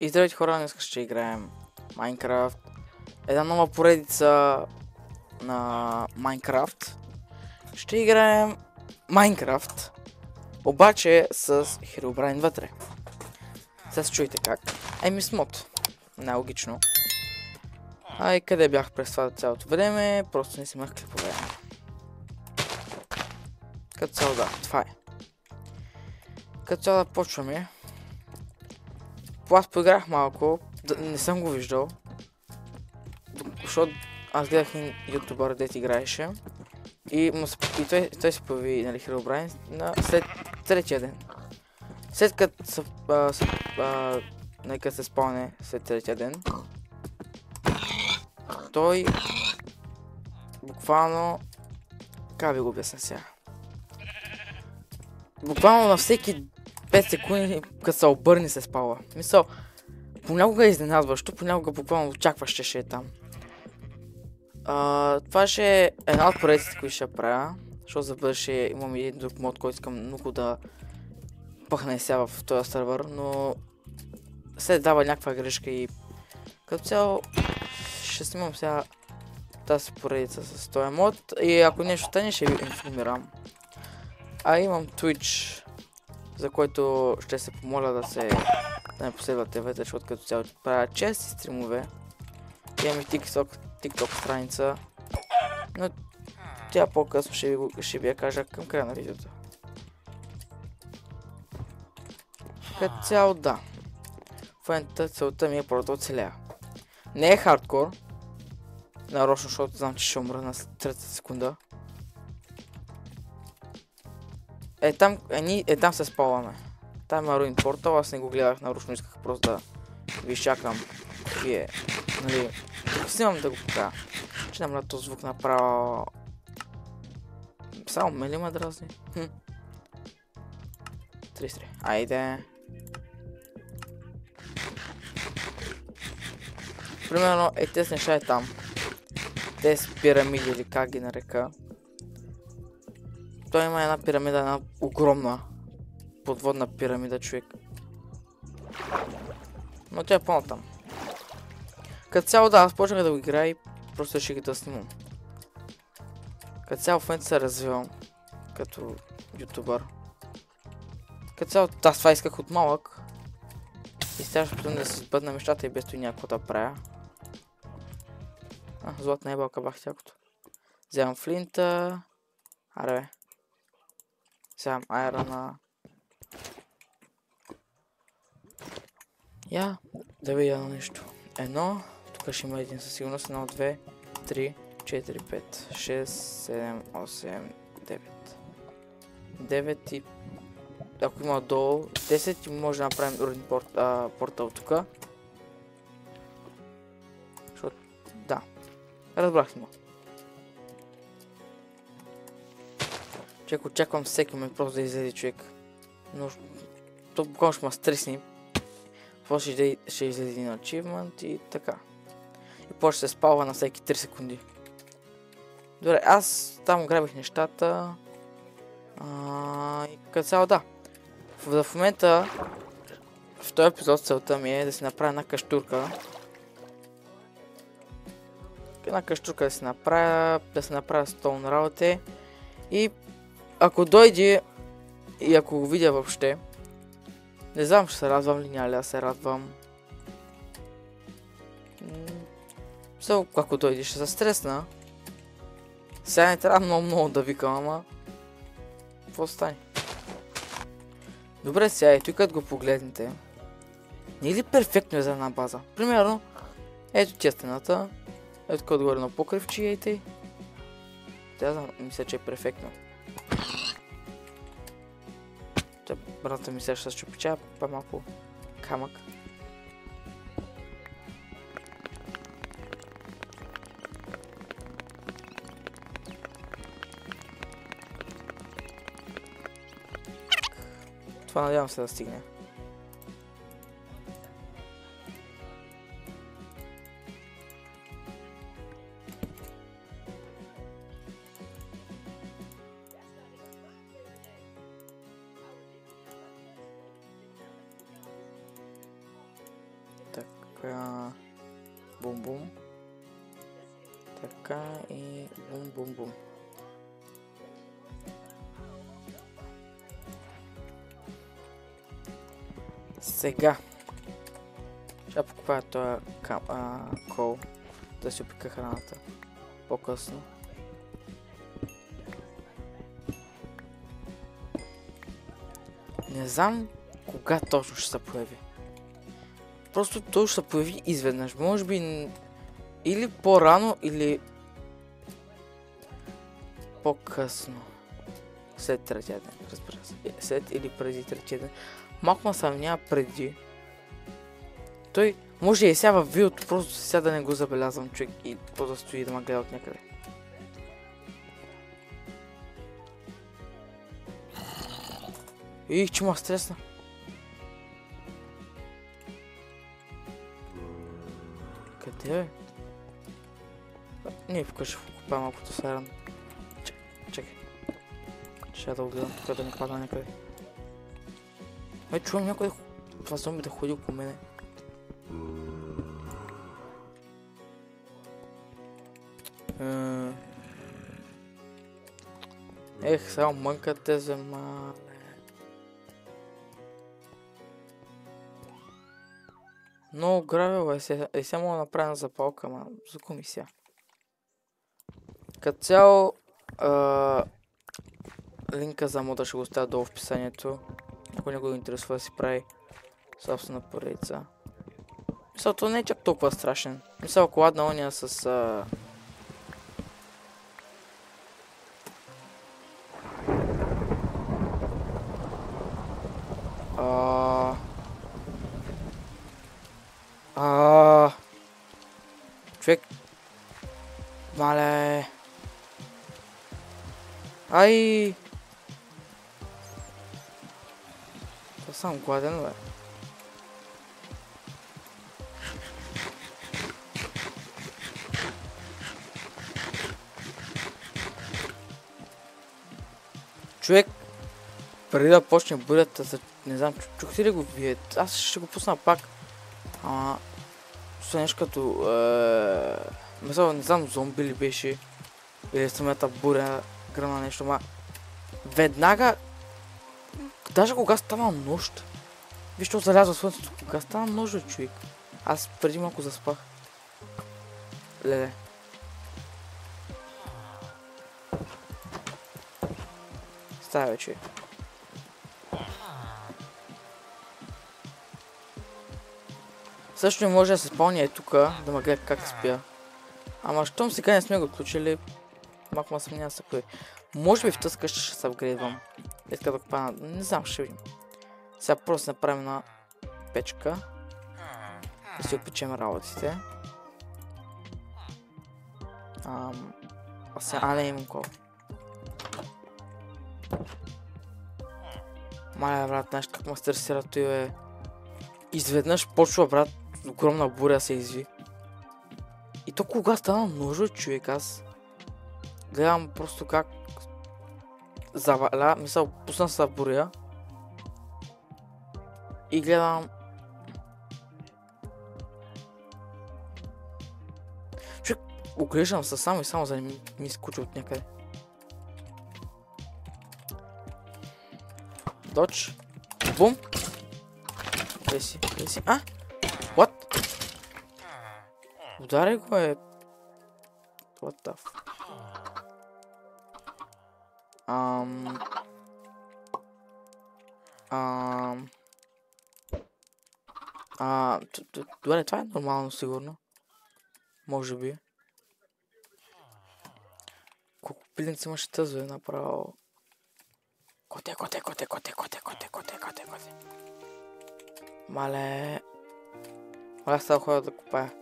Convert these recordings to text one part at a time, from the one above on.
И здравейте хора, днес ще играем Майнкрафт. Една нова поредица на Майнкрафт. Ще играем Майнкрафт, обаче с Herobrine вътре. Сега се чуете как. Еми с мод. Най-логично. И къде бях през това цялото време? Просто не си имах клипове. Като цяло да, това е. Като цяло да почваме. Аз поиграх малко, не съм го виждал, защото аз гледах един ютубър, дет играеше и той се появи, нали, Herobrine след третия ден. След като се спълне след третия ден, той буквално, как ви го обясня сега, буквално на всеки 5 секунди, като се обърне, се спала. Мисъл, понякога е изненадващо, понякога буквално очакваш, че ще е там. Това ще е една от поредиците, които ще правя, защото за бъдеще имам един друг мод, който искам много да пъхне сега в този сервер, но се дава някаква грешка и като цяло ще снимам сега тази поредица с този мод и ако нещо стане, ще ви информирам. Имам Twitch, за който ще се помоля да ме последвате вътре, защото като цяло правя чести стримове. Имам и TikTok страница, но тя по-късно ще ви я кажа към края на видеото. Като цяло да. В момента целта ми е просто да оцеля. Не е хардкор. Нарочно, защото знам, че ще умра на 3 секунда. Там се спалваме. Там има руин портал, аз не го гледах нарочно, исках просто да ви чакам. Вие, нали, тук снимам да го покажа. Ще намаля този звук направо. Само ме ли ме дразни? 33. Айде. Примерно, тези неща е там. Тези пирамиди или как ги нарека. Той има една пирамида, една огромна подводна пирамида, човек. Но тя е пълна там. Като цяло да, аз почнах да го играя и просто ще ги да снимам. Като цяло в момента се развивам като ютубър. Като цяло аз това исках от малък. И сега ще потом да се сбъдна нещата и без той някакво да правя. Златна ебалка бах тякото. Вземам флинта. Аре бе. Вземам айрона. Да видя на нещо. Едно. Тук ще има един със сигурност. 1, 2, 3, 4, 5, 6, 7, 8, 9. 9 и... Ако има долу 10 и може да направим урен портал тук. Защото... Да. Разбрах му. Човек, очаквам всеки момент просто да излезе човек. Но... То буквално ще ме стресни. После ще излезе един ачивмент и така. И после ще се спалва на всеки 3 секунди. Добре, аз там грабих нещата. И като цяло да. В момента, в този епизод целта ми е да си направя една каштурка. Една каштурка да си направя столн работи. И ако дойде и ако го видя въобще, не знам, ще се радвам ли, няма ли да се радвам. Ако дойде, ще се стресна. Сега не трябва много да викам, ама... Какво стане? Добре, сега ето и като го погледнете. Не е ли перфектно е за една база? Примерно, ето тя стената. Ето като горе на покривчи, ейте. Мисля, че е перфектно. Брата ми сега ще се чупича, малко камък. Това надявам се да стигне. Така. Бум-бум. Така и бум-бум-бум. Сега. Ще покупая този кол. Да си опика храната. По-късно. Не знам кога точно ще се появи. Просто той ще се появи изведнъж. Може би или по-рано, или по-късно. След третия ден, разбира се. След или преди третия ден. Малко ме съмнява преди. Той може и сега във видеото, просто сега да не го забелязвам човек и просто да стои да ме гледа от някъде. Их, че ма стресна. Къде бе? Не, вкъщи ще купя малкото сайран. Чакай. Ще да го гледам тук да ми падна някъде. Чувам някой това зомби да ходи около мене. Ех, сега мънкате за мале. Много гравел е, сега мога да направя на запалка, ама за комисия. Като цяло, линка за мода ще го оставя долу в описанието. Ако не го интересува да си прави собствена поредица. Мисля, то не е чак толкова страшен. Мисля, ако ладна ония с... Човек... Мале... Ай! Това съм гладен, бе. Човек, преди да почне бурята, не знам, чухте ли го вие? Аз ще го пусна пак. Ама... Това нещо като... Мисля, не знам, зомби ли беше. Или самата буря гръмна нещо, ма... Веднага... Даже кога стана нощ. Виж, що залязва слънцето. Кога стана нощ, човек? Аз преди малко заспах. Леле. Става вече. Също не може да се спълня и тука, да ме гледа как спя. Ама щом сега не сме го отключили, малко ма съмня да се появи. Може би в тази къща ще се апгрейдвам. Иска да купа, не знам, ще видим. Сега просто направим на печка. Да си опечем работите. Сега, не имам кол. Маля, брат, знаеш как ме стресира той, бе. Изведнъж почва, брат, огромна буря се изви. И то кога стана ножо, човек, аз гледам просто как заваля, мисъл, пусна се буря. И гледам... Човек, оглеждам се само и само за да ми изкучи от някъде. Додж. Бум. Къде си? Къде си? А? What? Удари го е. What the f... Добре, това е нормално сигурно. Може би. Колко пиленци имаше тъзо е направо. Коте. Мале. Мале, става ходя да купая.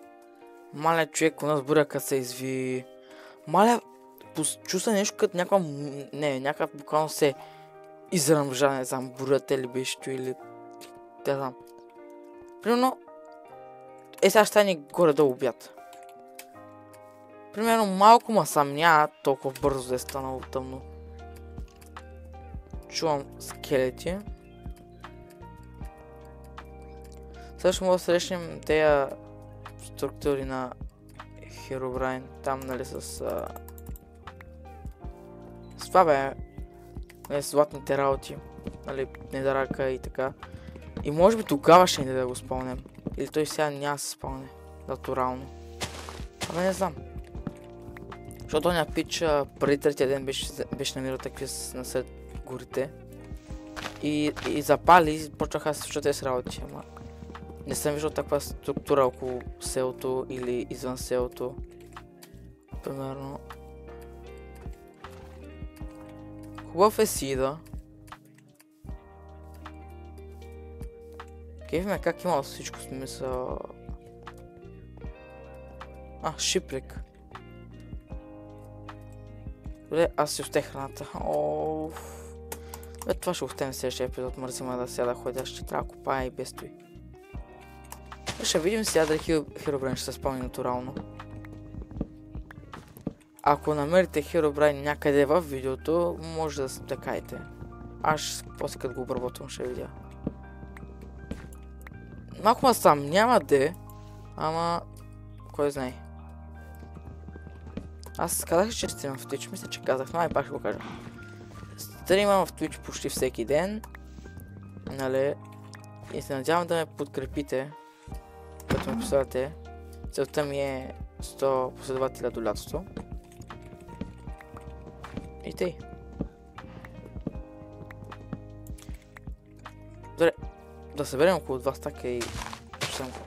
Мале, човек, у нас буряка се изви. Мале, чувства нещо като някаква... Не, някакъв буквално се изръмжа, не знам, бурята ли беше или... Не знам. Примерно... сега ще стане горе-долу обяд. Примерно малко ма съмня толкова бързо да е станало тъмно. Чувам скелети. Също може да срещнем тези структури на Herobrine. Там, нали, с това бе, нали, с златните работи. Нали, недрака и така. И може би тогава ще ни да го спомнем. Или той сега няма да се спомне. Натурално. Абе не знам. Защото оня пич преди третия ден беше намирал такива насред горите. И запали и почнаха да се случат тези работи. Ама не съм виждал таква структура около селото или извън селото. Примерно. Хубав е Сида. Кефиме как имало всичко смисъл. Шиприк. Добре, аз си остех храната. Това ще оставим в следващия епизод. Мързима да сега да ходя, ще трябва да копая и без той. Ще видим сега дали Herobrine ще се спомни натурално. Ако намерите Herobrine някъде в видеото, може да стъкайте. Аз после като го обработвам ще видя. Малко ма сам, няма де, ама кой знае. Аз казах, че стримам в Twitch, мисля, че казах, но пак ще го кажа. Стримам в Twitch почти всеки ден, нали, и се надявам да ме подкрепите, като ме последвате. Целта ми е 100 последователя до лятото. И тъй. Добре, да съберем около 2 стака и почнем го.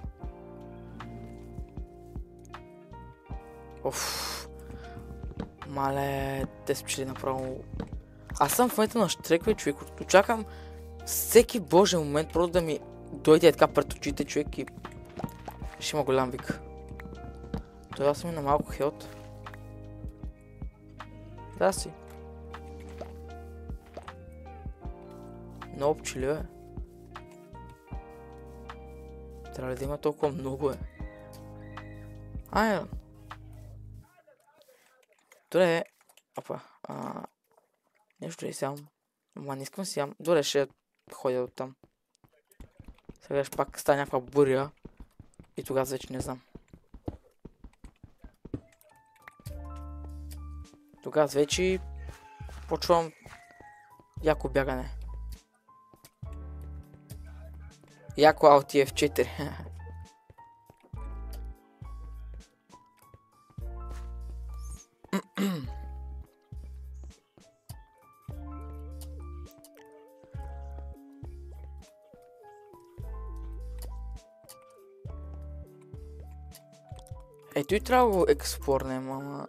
Мале, те са пчели направо. Аз съм в момента на штрекве, човек. Очаквам всеки божен момент просто да ми дойде така пред очите, човек, и ще има голям вик. Това съм и на малко хелт. Да си. Много пчели, бе. Трябва ли да има толкова много, Айрон. Добре, нещо ли сям? Ама не искам сям. Добре, ще ходя оттам. Сега ще пак стане някаква буря. И тогава вече не знам. Тогава вече почвам яко бягане. Яко Alt F4. Ето и трябва да го експлорнем, ама...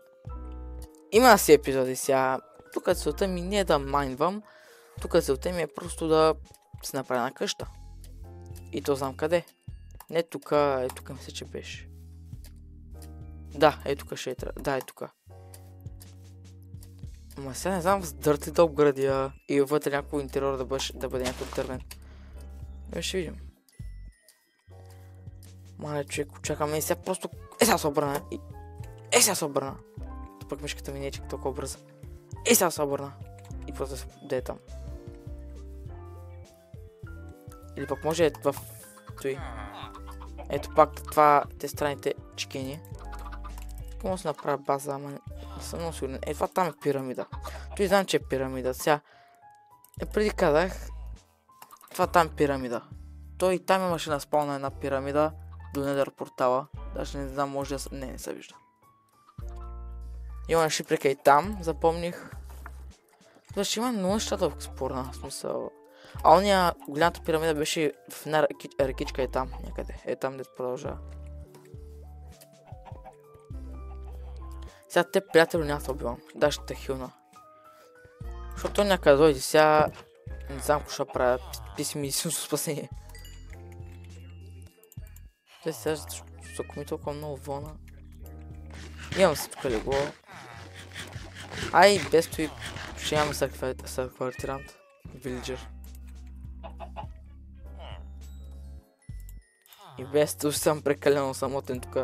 Има си епизоди сега. Тук целта ми не е да майнвам. Тук целта ми е просто да се направя на къща. И то знам къде. Не тук, тук мисля, че беше. Да, тук ще е трябва. Да, тук. Ама сега не знам с дърт ли да обградя и вътре някакво интериор да бъде някакъв дървен. Ще видим. Мале, човек, очакаме сега просто... сега се обърна. Сега се обърна. Пък мишката ми не е чак толкова бърза. Сега се обърна. И просто да е там. Или пък може в той. Ето пак това, те страните чекини. Какво се направя база, ама не съм много сигурен. Това там е пирамида. Той знам, че е пирамида. Сега, преди казах, това там е пирамида. Той там имаше на спална една пирамида до Недър портала. Даже не знам, може да... Не се вижда. Има шиприка и там, запомних. Това ще има много нещата в спорна, в смисъл. А ония голямата пирамида беше в една рекичка там, някъде. Там дето продължава. Сега те приятели няма да убивам. Да, ще те хилна. Защото той някъде дойде. Сега не знам какво ще правя. Писи ми единственото спасение. Те сега ако ми толкова много вълна. Имам се тук легло. Ай, без той ще имаме сърквартирант. Вилиджер. И без това съм прекалено самотен тук.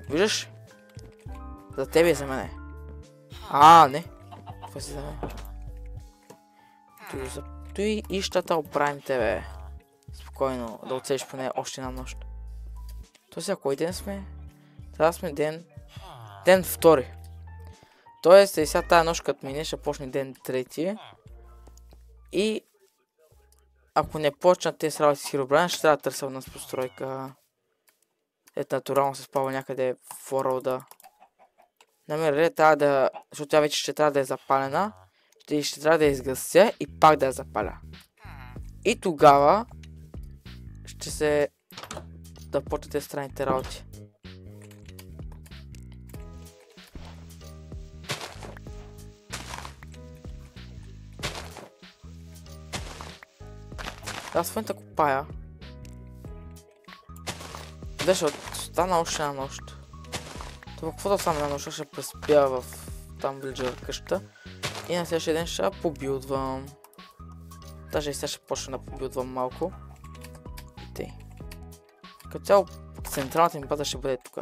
Виждаш? За тебе и за мене. Не. Това си за мен. Той и ще те оправим тебе. Спокойно, да оцелиш поне още една нощ. То сега кой ден сме? Сега сме ден втори. Тоест, сега тая нощ като мине, ще почне ден трети. И ако не почнат тези работи с Херобрайн, ще трябва да търся от нас постройка. Ето натурално се спава някъде в World. Намеря трябва да... Защото тя вече ще трябва да е запалена. Ще трябва да я изгася и пак да я запаля. И тогава ще се... да почнете странните работи. Аз в момента копая. Защото стана още една нощ. Това какво да стане една нощ, ще преспя в там вилджер къщата. И на следващия ден ще побилдвам. Даже и сега ще почна да побилдвам малко. И тъй. Като цяло централната ми база ще бъде тук.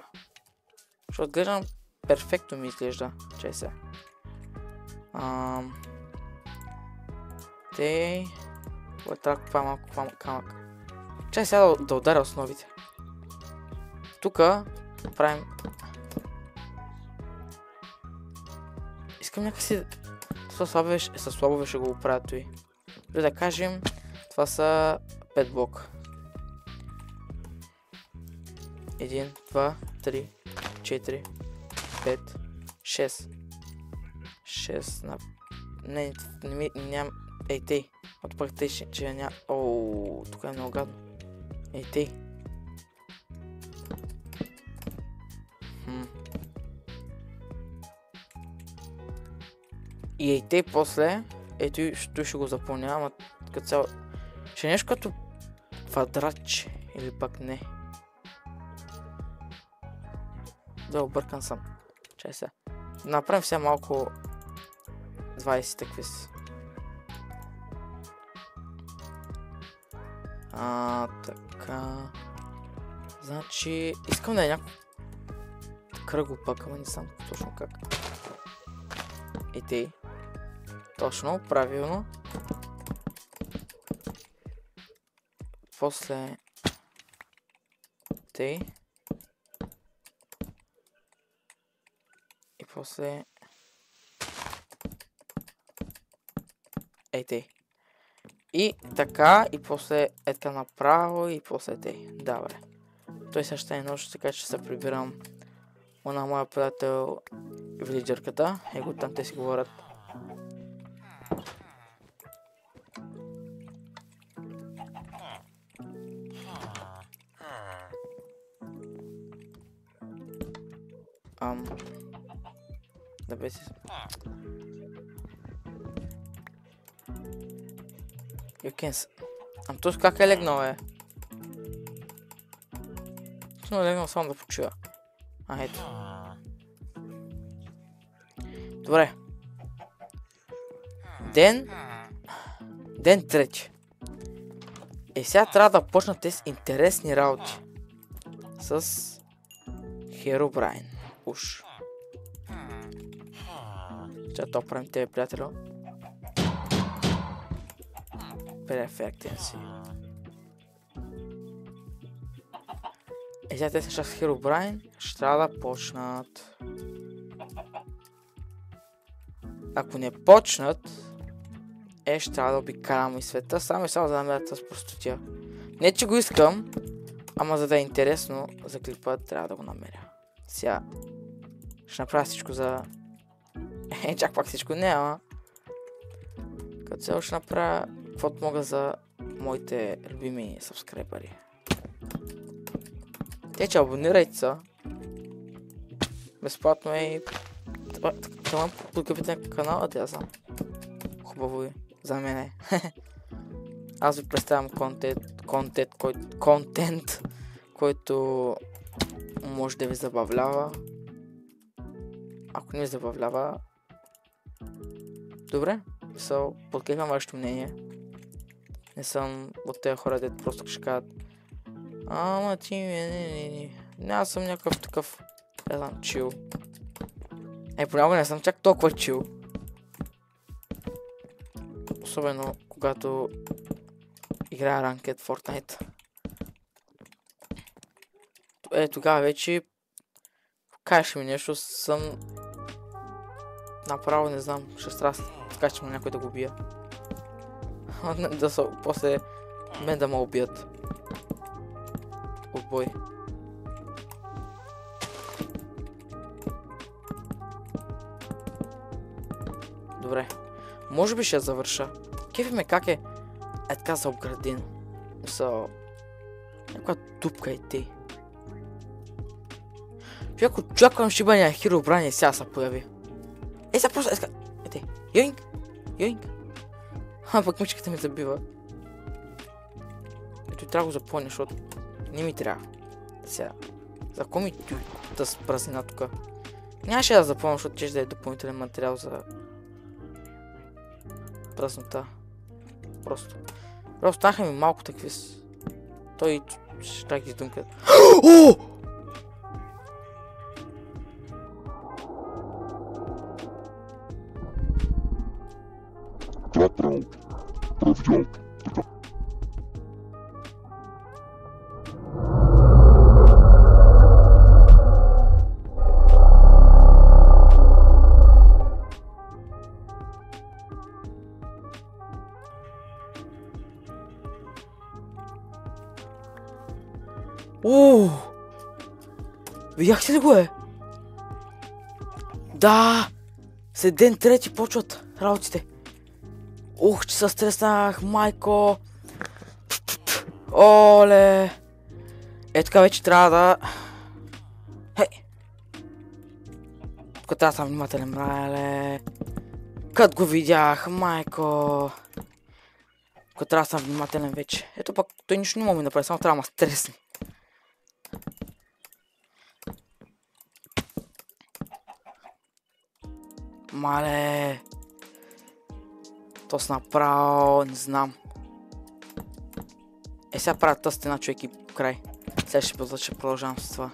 Защото гледам перфектно ми изглежда. Чай се. Тъй. Трябва да купая малко камък. Чай сега да ударя основите. Тука правим... Искам някакси... Със слабове ще го оправя той. Да кажем, това са 5 блока. 1, 2, 3, 4, 5, 6. 6 на... Не, нямам... Ей, тъй. От пък тъй, че няма... Ооо, тук е много гадно. Ей, тъй. И ей, тъй после... Ето, той ще го запълня, ама като цяло... Ще е нещо като квадратче, или пак не. Да, объркан съм. Чай сега. Направим сега малко 20 такви си. Така. Значи, искам да е някакво кръгло пък, ама не знам точно как. И тъй. Точно, правилно. После... Тъй. И после... Ей, тъй. И така, и после е така направо, и после тъй. Добре. Той сега ще е нощ, така че се прибирам на моя приятел вилиджърката. Его там те си говорят. Да бе си... Този как е легнал, бе? Точно е легнал само да почива. Ето. Добре. Ден трети. Сега трябва да почнат тези интересни работи. С Херобрайн. Уж. Ще то правим тебе, приятелю. Перфектен си. Сега те са с Херобрайн. Ще трябва да почнат. Ако не почнат, ще трябва да обикалям и света, само и само за да намерят с простотия. Не че го искам, ама за да е интересно за клипа, трябва да го намеря. Сега ще направя всичко за... чак пак всичко не, ама... Като цяло ще направя каквото мога за моите любими сабскрайбъри. Те, че абонирайте се. Безплатно е и... Това подкрепите на канала, да я знам. Хубаво е за мене. Аз ви представям контент, който може да ви забавлява. Ако не ви забавлява... Добре, подкрепям вашето мнение. Не съм от тези хора, дето просто ще кажат: ама ти не. Аз съм някакъв такъв, не знам, чил. Понякога не съм чак толкова чил. Особено когато играя ранкет Fortnite. Тогава вече кажеш ми нещо, съм направо не знам, ще страст, така че някой да го убия. После мен да ме убият. Отбой. Добре. Може би ще я завърша. Кефи ме как е така заобградено. Някаква дупка и тъй. Човек очаквам ще бъде Херобрайн и сега се появи. Сега просто ете. Йоинг. Пък мъчката ми забива. Ето трябва да го запълня, защото не ми трябва. Сега. За кой ми тази празнина тук? Нямаше да запълня, защото ще да е допълнителен материал за празнота. Просто станаха ми малко такви с... Той ще ги издумка. О! Видяхте ли го е? Да! След ден трети почват работите. Ух, че се стреснах, майко! Оле! Така вече трябва да... Хей! Тук трябва да съм внимателен, брале. Кът го видях, майко! Тук трябва да съм внимателен вече. Ето пък той нищо не мога ми направи, само трябва да ме стресне. Мале! То с направо, не знам. Сега правя тази стена, човек, и край. Сега ще продължавам с това.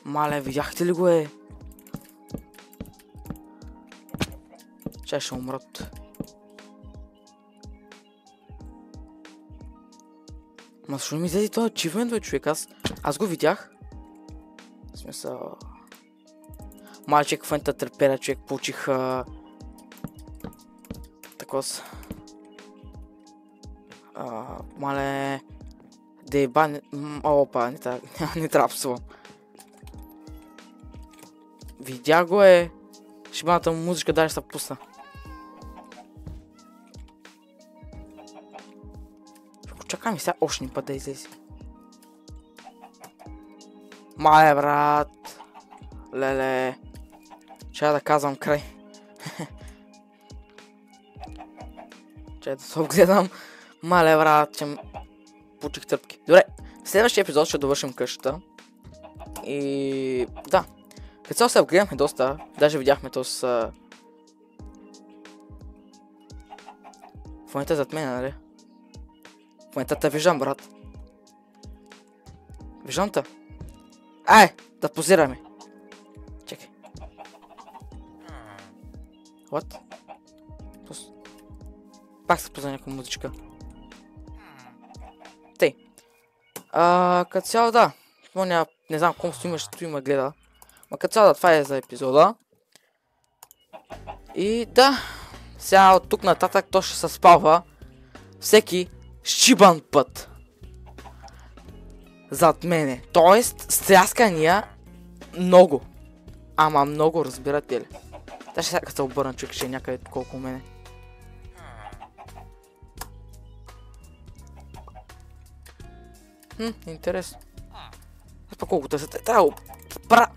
Мале, видяхте ли го е? Че ще умрат. Ма защо не ми излезе този ачивмент, бе, човек? Аз го видях. В смисъл... Мале, човек, в момента търпеля, човек, получих... Такос. Мале... Дейба... Опа, не трапсвам. Видя го е. Шибаната му музичка даже се пусна. Чакай ми сега още ни път да излезе. Мале, брат. Леле. Ще да казвам край. Че да се огледам. Мале, брат, че получих тръпки. Добре, в следващия епизод ще довършим къщата. И... да. Като цяло се обгледахме доста. Даже видяхме то с... В момента зад мен, нали? В момента те виждам, брат. Виждам те. Ай, да позираме. Чекай. What? Пак се позна някаква музичка. Тей. Като цяло да. Не знам колко стои ме гледа. Ма като цяло да, това е за епизода. И да. Сега от тук нататък то ще се спалва всеки щибан път зад мене. Тоест, стряскания много. Ама много, разбирате ли? Та ще сега се обърна, човек, ще е някъде колко мене. Интересно. Аз па колко търсят. Трябва да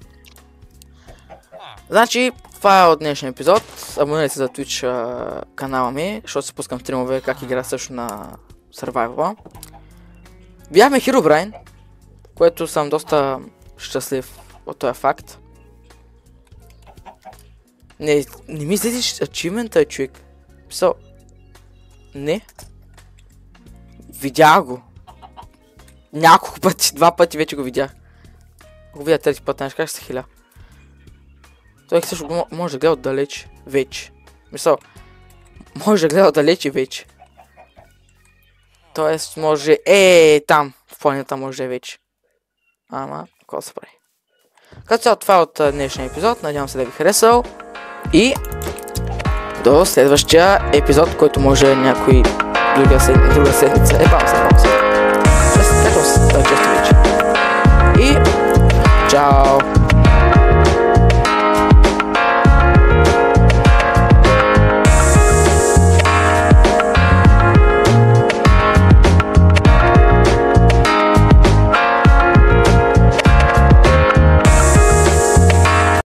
Значи, това е от днешния епизод. Абонирайте се за Twitch канала ми, защото се пускам стримове как игра също на Survival. Бяхме Херобрайн, което съм доста щастлив от този факт. Не ми излезеш ачивмента, човек. Писал... Не. Видях го. Няколко пъти, 2 пъти вече го видях. Го видя трети път, знаеш как ще се хиля. Той също може да гледа отдалеч вече. Мисъл, може да гледа отдалеч и вече. Тоест може... там, в планета може да е вече. Ама, какво да се прави. Като цяло това е от днешния епизод, надявам се да ви харесал. И до следващия епизод, който може някой друга седмица. Често вече. И чао!